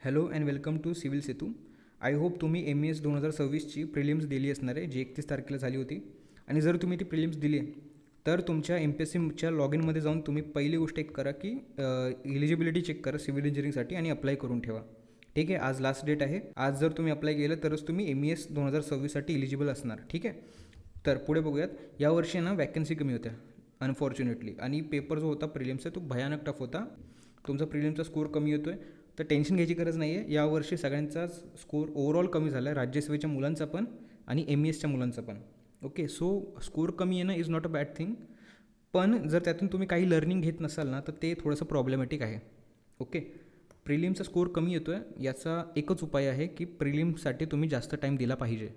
Hello and welcome to civil Setu. I hope तुम्ही MES 2026ची prelims दिली असणार आहे, जी 31 तारखेला झाली होती. आणि जर तुम्ही ती प्रिलिम्स दिली तर तुमच्या MPSCच्या लॉग इनमध्ये जाऊन तुम्ही पहिली गोष्ट एक करा की इलिजिबिलिटी चेक करा सिव्हिल इंजिनिअरिंगसाठी आणि अप्लाय करून ठेवा. ठीक आहे, आज लास्ट डेट आहे. आज जर तुम्ही अप्लाय केलं तरच तुम्ही MES 2026साठी इलिजिबल असणार. ठीक आहे, तर पुढे बघूयात. यावर्षी ना वॅकन्सी कमी होत्या अनफॉर्च्युनेटली, आणि पेपर जो होता प्रिलिम्सचा तो भयानक टफ होता. तुमचा प्रिलिम्सचा स्कोर कमी येतो आहे तर टेन्शन घ्यायची गरज नाही आहे. यावर्षी सगळ्यांचाच स्कोर ओव्हरऑल कमी झाला आहे, राज्यसेवेच्या मुलांचा पण आणि MESच्या मुलांचा पण. ओके, सो स्कोर कमी येणं is not a bad thing, पण जर त्यातून तुम्ही काही लर्निंग घेत नसाल ना तर ते थोडंसं प्रॉब्लेमॅटिक आहे. ओके, प्रिलिम्सचा स्कोर कमी येतो आहे याचा एकच उपाय आहे की प्रिलिम्ससाठी तुम्ही जास्त टाईम दिला पाहिजे.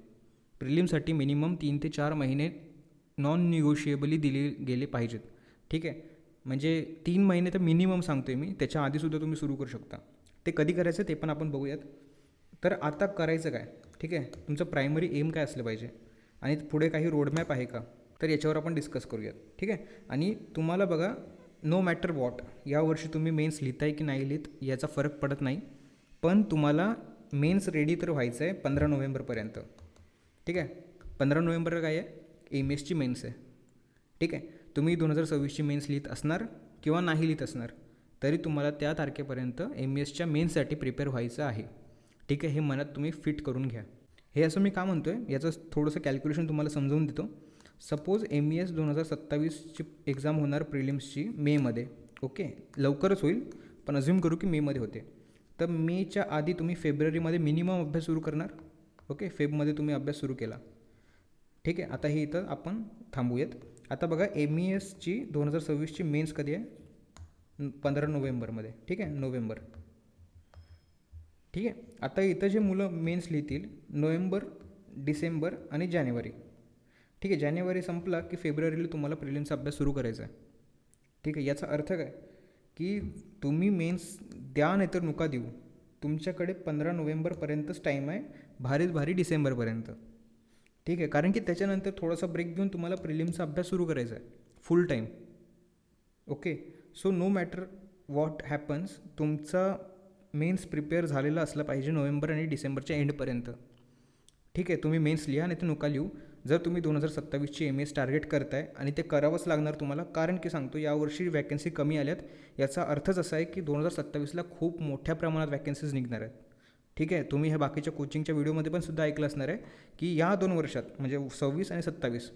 प्रिलिम्ससाठी मिनिमम 3 ते 4 महिने नॉन निगोशिएबली दिले गेले पाहिजेत. ठीक आहे, म्हणजे 3 महिने तर मिनिमम सांगतो आहे मी, त्याच्या आधीसुद्धा तुम्ही सुरू करू शकता. ते कधी करायचं ते पण आपण बघूयात. तर आता करायचं काय? ठीक आहे, तुमचं प्रायमरी एम काय असलं पाहिजे आणि पुढे काही रोडमॅप आहे का, तर याच्यावर आपण डिस्कस करूयात. ठीक आहे, आणि तुम्हाला बघा, नो मॅटर वॉट यावर्षी तुम्ही मेन्स लिहिताय की नाही लिहित याचा फरक पडत नाही, पण तुम्हाला मेन्स रेडी तर व्हायचं आहे 15 नोव्हेंबरपर्यंत. ठीक आहे, 15 नोव्हेंबर काय आहे, MESची मेन्स आहे. ठीक आहे, तुम्ही 2026ची मेन्स लिहित असणार किंवा नाही लिहित असणार तरी तुम्हाला त्या तारखेपर्यंत MESच्या मेन्ससाठी प्रिपेअर व्हायचं आहे. ठीक आहे, हे मनात तुम्ही फिट करून घ्या. हे असं मी का म्हणतो आहे याचं थोडंसं कॅल्क्युलेशन तुम्हाला समजावून देतो. सपोज MES 2027ची एक्झाम होणार प्रिलिम्सची मेमध्ये. ओके, लवकरच होईल पण अज्युम करू की मेमध्ये होते, तर मेच्या आधी तुम्ही फेब्रुवारीमध्ये मिनिमम अभ्यास सुरू करणार. ओके, फेबमध्ये तुम्ही अभ्यास सुरू केला. ठीक आहे, आता हे इथं आपण थांबूयात. आता बघा, MESची 2026ची मेन्स कधी आहे, 15 नोव्हेंबरमध्ये. ठीक आहे, नोव्हेंबर. ठीक आहे, आता इथं जे मुलं मेन्स लिहितील नोव्हेंबर, डिसेंबर आणि जानेवारी. ठीक आहे, जानेवारी संपला की फेब्रुवारीला तुम्हाला प्रिलिम्सचा अभ्यास सुरू करायचा आहे. ठीक आहे, याचा अर्थ काय की तुम्ही मेन्स द्या नाही तर नका देऊ, तुमच्याकडे 15 नोव्हेंबरपर्यंतच टाईम आहे, भारीच भारी डिसेंबरपर्यंत. ठीक आहे, कारण की त्याच्यानंतर थोडासा ब्रेक घेऊन तुम्हाला प्रिलिम्सचा अभ्यास सुरू करायचा आहे full time. Okay, so no matter what happens, तुमचा मेन्स प्रिपेअर झालेला असला पाहिजे नोव्हेंबर आणि डिसेंबरच्या एंडपर्यंत. ठीक आहे, तुम्ही मेन्स लिहा नाही तर नका लिहू. जर तुम्ही 2027ची MES टार्गेट करताय आणि ते करावंच लागणार तुम्हाला, कारण की सांगतो यावर्षी वॅकन्सी कमी आल्यात, याचा अर्थच असा आहे की 2027ला खूप मोठ्या प्रमाणात वॅकन्सीज निघणार आहेत. ठीक आहे, तुम्ही ह्या बाकीच्या कोचिंगच्या व्हिडिओमध्ये पण सुद्धा ऐकलं असणार आहे की या 2 वर्षात म्हणजे 26 आणि 27,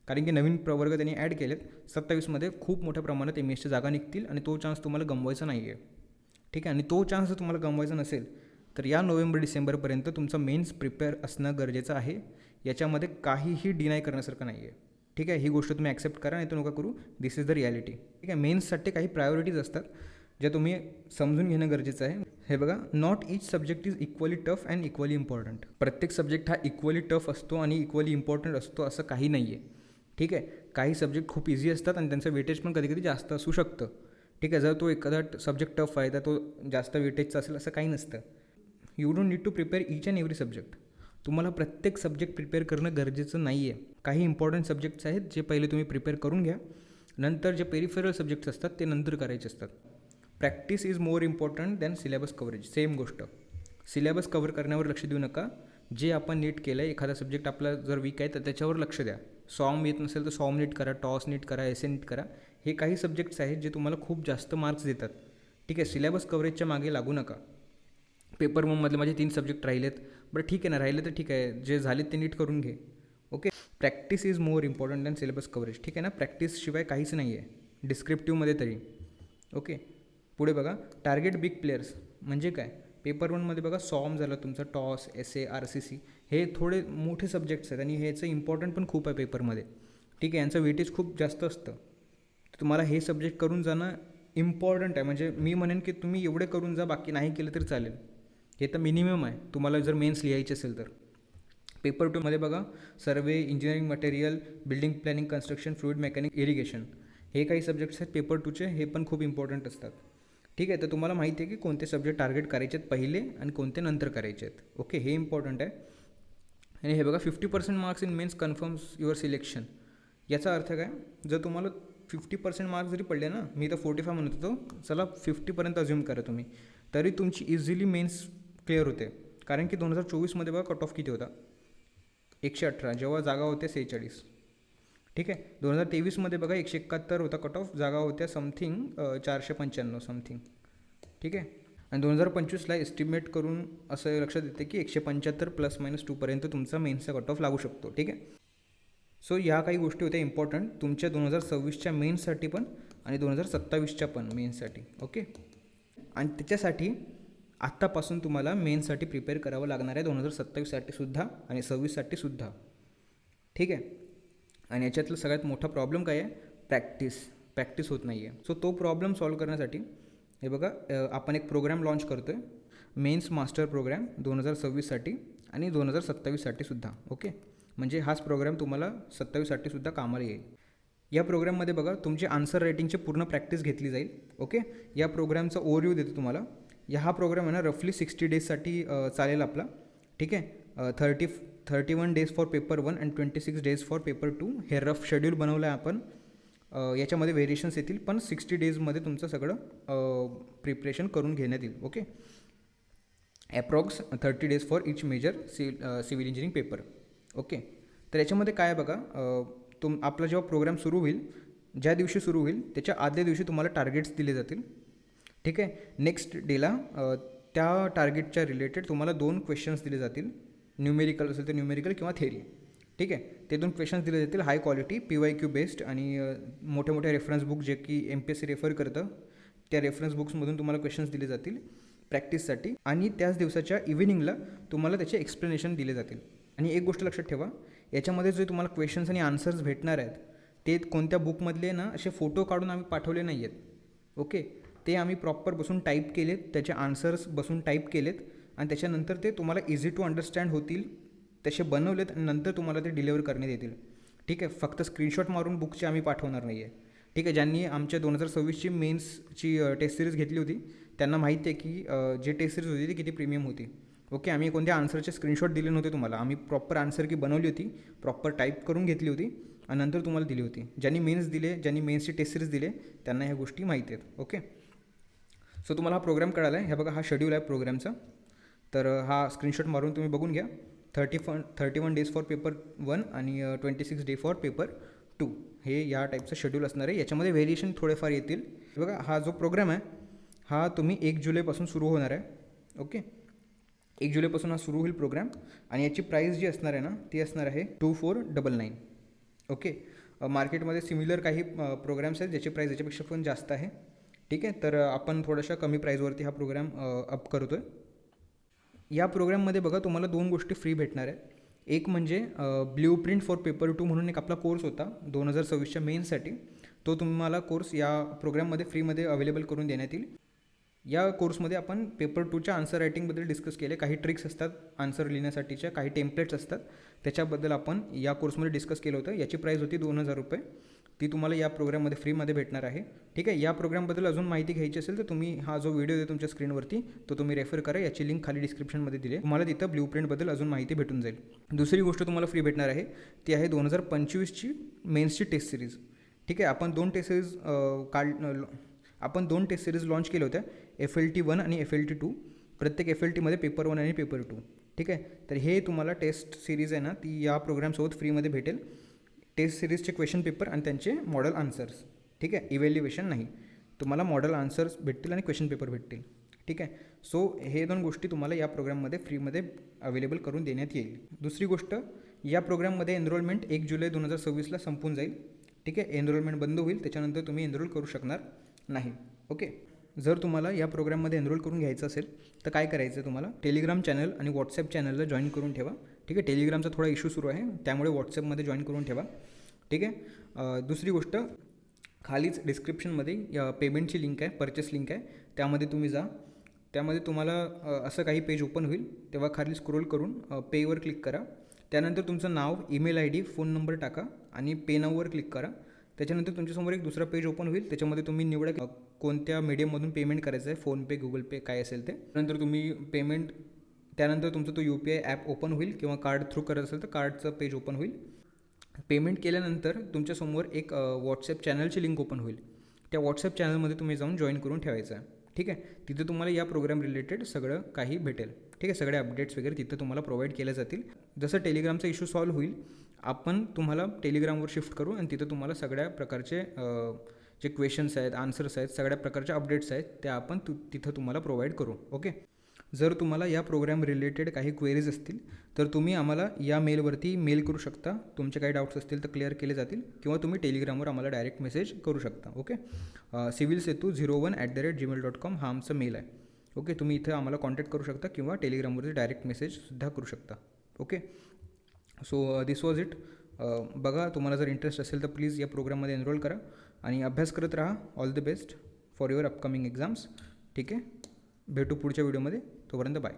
कारण की नवीन प्रवर्ग त्यांनी ॲड केलेत, 27मध्ये खूप मोठ्या प्रमाणात MESच्या जागा निघतील आणि तो चान्स तुम्हाला गमवायचा नाही आहे. ठीक आहे, आणि तो चान्स जर तुम्हाला गमवायचा नसेल तर या नोव्हेंबर डिसेंबरपर्यंत तुमचं मेन्स प्रिपेअर असणं गरजेचं आहे. याच्यामध्ये काहीही डिनाय करण्यासारखं नाही आहे. ठीक आहे, ही गोष्ट तुम्ही ॲक्सेप्ट करा नाही तर नका करू, दिस इज द रियालिटी. ठीक आहे, मेन्ससाठी काही प्रायोरिटीज असतात ज्या तुम्ही समजून घेणं गरजेचं आहे. हे बघा, not each subject is equally tough and equally important. प्रत्येक सब्जेक्ट हा इक्वली टफ असतो आणि इक्वली इम्पॉर्टंट असतो असं काही नाही आहे. ठीक आहे, काही सब्जेक्ट खूप इझी असतात आणि त्यांचं वेटेज पण कधी कधी जास्त असू शकतं. ठीक आहे, जर तो एखादा सब्जेक्ट टफ आहे तर तो जास्त वेटेजचा असेल असं काही नसतं. You don't need to prepare each and every subject. तुम्हाला प्रत्येक सब्जेक्ट प्रिपेअर करणं गरजेचं नाही आहे. काही इम्पॉर्टंट सब्जेक्ट्स आहेत जे पहिले तुम्ही प्रिपेअर करून घ्या, नंतर जे पेरिफेरल सब्जेक्ट्स असतात ते नंतर करायचे असतात. Practice is more important than syllabus coverage. Same गोष्ट, सिलेबस कव्हर करण्यावर लक्ष देऊ नका. जे आपण नीट केलं आहे, एखादा सब्जेक्ट आपला जर वीक आहे तर त्याच्यावर लक्ष द्या. सॉम येत नसेल तर सॉम नीट करा, टॉस नीट करा, एसे नीट करा. हे काही सब्जेक्ट्स आहेत जे तुम्हाला खूप जास्त मार्क्स देतात. ठीक आहे, सिलेबस कव्हरेजच्या मागे लागू नका. पेपर मधले माझे 3 सब्जेक्ट राहिलेत, बरं ठीक आहे ना, राहिले तर ठीक आहे, जे झालेत ते नीट करून घे. Okay, practice is more important than syllabus coverage. ठीक आहे ना, प्रॅक्टिसशिवाय काहीच नाही आहे डिस्क्रिप्टिव्हमध्ये तरी. ओके, पुढे बघा, टार्गेट बिग प्लेयर्स म्हणजे काय. पेपर 1मध्ये बघा, सॉम झालं तुमचं, टॉस, एसे, RCC, हे थोडे मोठे सब्जेक्ट्स आहेत आणि ह्याचं इम्पॉर्टंट पण खूप आहे पेपरमध्ये. ठीक आहे, यांचं वेटेज खूप जास्त असतं. तुम्हाला हे सब्जेक्ट करून जाणं इम्पॉर्टंट आहे. म्हणजे मी म्हणेन की तुम्ही एवढे करून जा, बाकी नाही केलं तरी चालेल. हे तर मिनिमम आहे तुम्हाला जर मेन्स लिहायचे असेल तर. पेपर 2मध्ये बघा, survey, engineering material, building planning, construction, fluid mechanic, irrigation, हे काही सब्जेक्ट्स आहेत पेपर 2चे, हे पण खूप इम्पॉर्टंट असतात. ठीक आहे, तर तुम्हाला माहिती आहे की कोणते सब्जेक्ट टार्गेट करायचे आहेत पहिले आणि कोणते नंतर करायचे आहेत. ओके, हे इम्पॉर्टंट आहे. आणि हे बघा, 50% marks in mains confirms your selection. याचा अर्थ काय, जर तुम्हाला 50% मार्क्स जरी पडले ना, मी तर 45 म्हणत होतो, चला 50पर्यंत अज्युम करा तुम्ही, तरी तुमची इझिली मेन्स क्लिअर होते. कारण की 2024मध्ये बघा कट ऑफ किती होता, 118, जेव्हा जागा होत्या 46. ठीक आहे. 2023मध्ये बघा 171 होता कट ऑफ, जागा होत्या समथिंग 495 समथिंग. ठीक आहे. आणि 2025ला एस्टिमेट करून असं लक्षात येते की 175 ±2पर्यंत तुमचा मेन्सचा कट ऑफ लागू शकतो. ठीक आहे. सो या काही गोष्टी होत्या इम्पॉर्टंट तुमच्या 2026च्या मेन्ससाठी पण आणि 2027च्या पण मेन्ससाठी. ओके. आणि त्याच्यासाठी आत्तापासून तुम्हाला मेन्ससाठी प्रिपेअर करावं लागणार आहे 2027साठी सुद्धा आणि 26साठी सुद्धा. ठीक आहे. आणि याच्यातलं सगळ्यात मोठा प्रॉब्लेम काय आहे, प्रॅक्टिस होत नाही आहे. सो तो प्रॉब्लेम सॉल्व्ह करण्यासाठी हे बघा आपण एक प्रोग्राम लॉन्च करतो आहे, मेन्स मास्टर प्रोग्राम 2026साठी आणि 2027साठी सुद्धा. ओके. म्हणजे हाच प्रोग्राम तुम्हाला 27साठी सुद्धा कामाला येईल. या प्रोग्राममध्ये बघा तुमची आन्सर रायटिंगची पूर्ण प्रॅक्टिस घेतली जाईल. ओके. या प्रोग्रामचा ओव्हरव्ह्यू देतो तुम्हाला. हा प्रोग्राम आहे ना रफली 60 डेजसाठी चालेल आपला. ठीक आहे. 31 days for paper 1 and 26 days for paper 2 हे रफ शेड्यूल बनवलं आहे आपण. याच्यामध्ये व्हेरिएशन्स येतील पण 60 डेजमध्ये तुमचं सगळं प्रिपरेशन करून घेण्यात येईल. Okay. Approx 30 days for each major civil engineering paper. Okay. तर याच्यामध्ये काय बघा, आपला जेव्हा प्रोग्राम सुरू होईल, ज्या दिवशी सुरू होईल त्याच्या आदल्या दिवशी तुम्हाला टार्गेट्स दिले जातील. ठीक आहे. नेक्स्ट डेला त्या टार्गेटच्या रिलेटेड तुम्हाला 2 क्वेश्चन्स दिले जातील. न्यूमेरिकल असेल तर न्यूमेरिकल किंवा थेरी. ठीक आहे. ते 2 क्वेश्चन्स दिले जातील हाय क्वालिटी PYQ बेस्ड आणि मोठ्या मोठ्या रेफरन्स बुक जे की MPSC रेफर करतं त्या रेफरन्स बुक्समधून तुम्हाला क्वेश्चन्स दिले जातील प्रॅक्टिससाठी. आणि त्याच दिवसाच्या इव्हिनिंगला तुम्हाला त्याचे एक्सप्लेनेशन दिले जातील. आणि एक गोष्ट लक्षात ठेवा, याच्यामध्ये जे तुम्हाला क्वेश्चन्स आणि आन्सर्स भेटणार आहेत ते कोणत्या बुकमधले ना असे फोटो काढून आम्ही पाठवले नाही आहेत. ओके. ते आम्ही प्रॉपर बसून टाईप केलेत, त्याचे आन्सर्स बसून टाईप केलेत आणि त्याच्यानंतर ते तुम्हाला इझी टू अंडरस्टँड होतील तसे बनवलेत आणि नंतर तुम्हाला ते डिलिव्हर करण्यात येतील. ठीक आहे. फक्त स्क्रीनशॉट मारून बुकचे आम्ही पाठवणार नाही आहे. ठीक आहे. ज्यांनी आमच्या 2026ची मेन्सची टेस्ट सिरीज घेतली होती त्यांना माहिती आहे की जे टेस्ट सिरीज होती ती किती प्रीमियम होती. ओके. आम्ही कोणत्या आन्सरचे स्क्रीनशॉट दिले नव्हते तुम्हाला, आम्ही प्रॉपर आन्सर की बनवली होती, प्रॉपर टाईप करून घेतली होती आणि नंतर तुम्हाला दिली होती. ज्यांनी मेन्सची टेस्ट सिरीज दिले त्यांना ह्या गोष्टी माहिती आहेत. ओके. सो तुम्हाला हा प्रोग्राम कळाला आहे. हे बघा हा शेड्यूल आहे प्रोग्रामचा. तर हा स्क्रीनशॉट मारून तुम्ही बघून घ्या. 31 डेज फॉर पेपर 1 आणि 26 डे फॉर पेपर 2 हे या टाईपचं शेड्यूल असणार आहे. याच्यामध्ये व्हेरिएशन थोडेफार येतील. बघा हा जो प्रोग्राम आहे हा तुम्ही 1 जुलैपासून सुरू होणार आहे. ओके. 1 जुलैपासून हा सुरू होईल प्रोग्राम आणि याची प्राईस जी असणार आहे ना ती असणार आहे 2499. ओके. मार्केटमध्ये सिमिलर काही प्रोग्राम्स आहेत ज्याची प्राईस याच्यापेक्षा पण जास्त आहे. ठीक आहे. तर आपण थोड्याशा कमी प्राईजवरती हा प्रोग्राम अप करतो आहे. या प्रोग्राममध्ये बघा तुम्हाला 2 गोष्टी फ्री भेटणार आहेत. एक म्हणजे ब्ल्यू प्रिंट फॉर पेपर 2 म्हणून एक आपला कोर्स होता 2026च्या मेन्ससाठी. तो तुम्हाला कोर्स या प्रोग्राममध्ये फ्रीमध्ये अवेलेबल करून देण्यात येईल. या कोर्समध्ये आपण पेपर 2च्या आन्सर रायटिंगबद्दल डिस्कस केले. काही ट्रिक्स असतात आन्सर लिहिण्यासाठीच्या, काही टेम्पलेट्स असतात, त्याच्याबद्दल आपण या कोर्समध्ये डिस्कस केलं होतं. याची प्राईस होती 2000 रुपये. ती तुम्हाला या प्रोग्राममध्ये फ्रीमध्ये भेटणार आहे. ठीक आहे. या प्रोग्रामबद्दल अजून माहिती घ्यायची असेल तर तुम्ही हा जो व्हिडिओ आहे तुमच्या स्क्रीनवरती तो तुम्ही रेफर करा. याची लिंक खाली डिस्क्रिप्शनमध्ये दिली आहे. तुम्हाला तिथं ब्ल्यू प्रिंटबद्दल अजून माहिती भेटून जाईल. दुसरी गोष्ट तुम्हाला फ्री भेटणार आहे ती आहे 2025ची मेन्सची टेस्ट सिरीज. ठीक आहे. आपण 2 टेस्ट सिरीज लॉन्च केल्या होत्या, FLT 1 आणि FLT 2. प्रत्येक FLTमध्ये पेपर 1 आणि पेपर 2. ठीक आहे. तर हे तुम्हाला टेस्ट सिरीज आहे ना ती या प्रोग्रामसोबत फ्रीमध्ये भेटेल. टेस्ट सिरीजचे क्वेश्चन पेपर आणि त्यांचे मॉडेल आन्सर्स. ठीक आहे. इव्हॅल्युएशन नाही, तुम्हाला मॉडेल आन्सर्स भेटतील आणि क्वेश्चन पेपर भेटतील. ठीक आहे. सो हे 2 गोष्टी तुम्हाला या प्रोग्राममध्ये फ्रीमध्ये अवेलेबल करून देण्यात येईल. दुसरी गोष्ट, या प्रोग्राममध्ये एनरोलमेंट 1 जुलै 2026ला संपून जाईल. ठीक आहे. एनरोलमेंट बंद होईल, त्याच्यानंतर तुम्ही एनरोल करू शकणार नाही. ओके. जर तुम्हाला या प्रोग्राममध्ये एनरोल करून घ्यायचं असेल तर काय करायचं आहे, तुम्हाला टेलिग्राम चॅनल आणि व्हॉट्सॲप चॅनलला जॉईन करून ठेवा. ठीक आहे. टेलिग्रामचा थोडा इश्यू सुरू आहे त्यामुळे व्हॉट्सॲपमध्ये जॉईन करून ठेवा. ठीक आहे. दुसरी गोष्ट, खालीच डिस्क्रिप्शनमध्ये पेमेंटची लिंक आहे, परचेस लिंक आहे, त्यामध्ये तुम्ही जा. त्यामध्ये तुम्हाला असं काही पेज ओपन होईल, तेव्हा खाली स्क्रोल करून पेवर क्लिक करा. त्यानंतर तुमचं नाव, ईमेल ID, फोन नंबर टाका आणि पे नाववर क्लिक करा. त्याच्यानंतर तुमच्यासमोर एक दुसरा पेज ओपन होईल, त्याच्यामध्ये तुम्ही निवडा कोणत्या मीडियममधून पेमेंट करायचं आहे, फोनपे, गुगल पे काय असेल ते. नंतर तुम्ही पेमेंट, त्यानंतर तुमचं तो UPI ॲप ओपन होईल किंवा कार्ड थ्रू करत असेल तर कार्डचं पेज ओपन होईल. पेमेंट केल्यानंतर तुमच्यासमोर एक व्हॉट्सॲप चॅनलची लिंक ओपन होईल. त्या व्हॉट्सॲप चॅनलमध्ये तुम्ही जाऊन जॉईन करून ठेवायचं आहे. ठीक आहे. तिथे तुम्हाला या प्रोग्राम रिलेटेड सगळं काही भेटेल. ठीक आहे. सगळे अपडेट्स वगैरे तिथे तुम्हाला प्रोव्हाइड केले जातील. जसं टेलिग्रामचा इश्यू सॉल्व्ह होईल आपण तुम्हाला टेलिग्रामवर शिफ्ट करू आणि तिथे तुम्हाला सगळ्या प्रकारचे जे क्वेश्चन्स आहेत, आन्सर्स आहेत, सगळ्या प्रकारच्या अपडेट्स आहेत त्या आपण तिथं तुम्हाला प्रोव्हाइड करू. ओके. जर तुम्हाला या प्रोग्राम रिलेटेड काही क्वेरीज असतील तर तुम्ही आम्हाला या मेलवरती मेल करू शकता. तुमचे काही डाऊट्स असतील तर क्लिअर केले जातील किंवा तुम्ही टेलिग्रामवर आम्हाला डायरेक्ट मेसेज करू शकता. ओके. civilsetu01@gmail.com हा आमचा मेल आहे. ओके. तुम्ही इथे आम्हाला कॉन्टॅक्ट करू शकता किंवा टेलिग्रामवरती डायरेक्ट मेसेजसुद्धा करू शकता. Okay. So this was it. बघा, तुम्हाला जर इंटरेस्ट असेल तर प्लीज या प्रोग्राममध्ये एनरोल करा आणि अभ्यास करत राहा. All the best for your upcoming exams. ठीक आहे. भेटू पुढच्या व्हिडिओमध्ये. तोपर्यंत बाय.